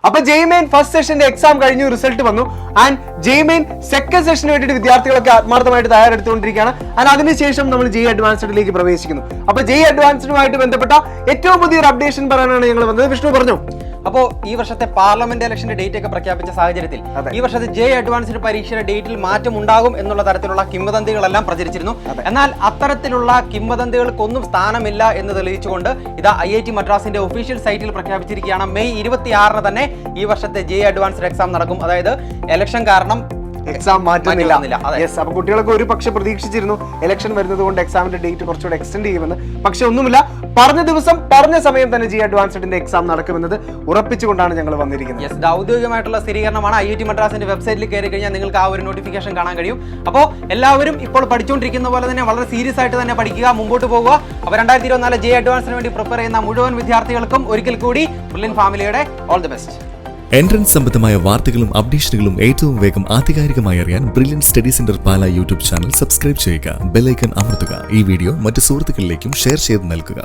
അപ്പൊ ജെയ്മെയിൻ first സെഷന്റെ exam കഴിഞ്ഞു, result വന്നു. ആൻഡ് ജെയ്മെയിൻ സെക്കൻഡ് സെഷന് വേണ്ടിയിട്ട് വിദ്യാർത്ഥികളൊക്കെ ആത്മാർത്ഥമായിട്ട് തയ്യാറെടുത്തുകൊണ്ടിരിക്കുകയാണ്. ആൻഡ് അതിനുശേഷം നമ്മൾ ജെയ് അഡ്വാൻസ്ഡിലേക്ക് പ്രവേശിക്കുന്നു. അപ്പൊ ജെയ് അഡ്വാൻസ്ഡുമായിട്ട് ബന്ധപ്പെട്ട ഏറ്റവും പുതിയൊരു അപ്ഡേഷൻ പറയാനാണ് ഞങ്ങൾ വന്നത്. വിഷ്ണു പറഞ്ഞു. അപ്പോൾ ഈ വർഷത്തെ പാർലമെന്റ് ഇലക്ഷന്റെ ഡേറ്റ് ഒക്കെ പ്രഖ്യാപിച്ച സാഹചര്യത്തിൽ ഈ വർഷത്തെ ജെയ് അഡ്വാൻസ്ഡ് പരീക്ഷയുടെ ഡേറ്റിൽ മാറ്റം ഉണ്ടാകും എന്നുള്ള തരത്തിലുള്ള കിംവദന്തികളെല്ലാം പ്രചരിച്ചിരുന്നു. എന്നാൽ അത്തരത്തിലുള്ള കിംവദന്തികൾക്കൊന്നും സ്ഥാനമില്ല എന്ന് തെളിയിച്ചുകൊണ്ട് ഇതാ IIT മദ്രാസിന്റെ ഒഫീഷ്യൽ സൈറ്റിൽ പ്രഖ്യാപിച്ചിരിക്കുകയാണ്. മെയ് 26 തന്നെ ഈ വർഷത്തെ ജെയ് അഡ്വാൻസ്ഡ് എക്സാം നടക്കും. അതായത് ഇലക്ഷൻ കാരണം എക്സാം മാറ്റുന്നില്ല. യെസ്, അപ്പൊ കുട്ടികളൊക്കെ ഒരു പക്ഷെ പ്രതീക്ഷിച്ചിരുന്നു ഇലക്ഷൻ വരുന്നത് കൊണ്ട് എക്സാമിന്റെ ഡേറ്റ് കുറച്ചുകൂടെ എക്സ്റ്റെൻഡ് ചെയ്യുമെന്ന്. പക്ഷെ ഒന്നുമില്ല, പറഞ്ഞ ദിവസം പറഞ്ഞ സമയം തന്നെ ജെയ് അഡ്വാൻസ്ഡിന്റെ എക്സാം നടക്കുമെന്നത് ഉറപ്പിച്ചുകൊണ്ടാണ് ഞങ്ങൾ വന്നിരിക്കുന്നത്. യെസ്, ഔദ്യോഗികമായിട്ടുള്ള സ്ഥിരീകരണമാണ്. IIT മദ്രാസിന്റെ വെബ്സൈറ്റിൽ കയറി കഴിഞ്ഞാൽ നിങ്ങൾക്ക് ആ ഒരു നോട്ടിഫിക്കേഷൻ കാണാൻ കഴിയും. അപ്പോൾ എല്ലാവരും ഇപ്പോൾ പഠിച്ചുകൊണ്ടിരിക്കുന്ന പോലെ തന്നെ വളരെ സീരിയസ് ആയിട്ട് തന്നെ പഠിക്കുക, മുമ്പോട്ട് പോകുക. അപ്പോൾ 2024 ജെയ് അഡ്വാൻസിന് വേണ്ടി പ്രിപ്പയർ ചെയ്യുന്ന മുഴുവൻ വിദ്യാർത്ഥികൾക്കും ഒരിക്കൽ കൂടി ബ്രില്യന്റ് ഫാമിലിയുടെ ഓൾ ദി ബെസ്റ്റ്. എൻട്രൻസ് സംബന്ധമായ വാർത്തകളും അപ്ഡേഷനുകളും ഏറ്റവും വേഗം ആധികാരികമായി അറിയാൻ ബ്രില്യന്റ് സ്റ്റഡി സെന്റർ പാല യൂട്യൂബ് ചാനൽ സബ്സ്ക്രൈബ് ചെയ്യുക, ബെൽ ഐക്കൺ അമർത്തുക. ഈ വീഡിയോ മറ്റ് സുഹൃത്തുക്കളിലേക്കും ഷെയർ ചെയ്ത് നൽകുക.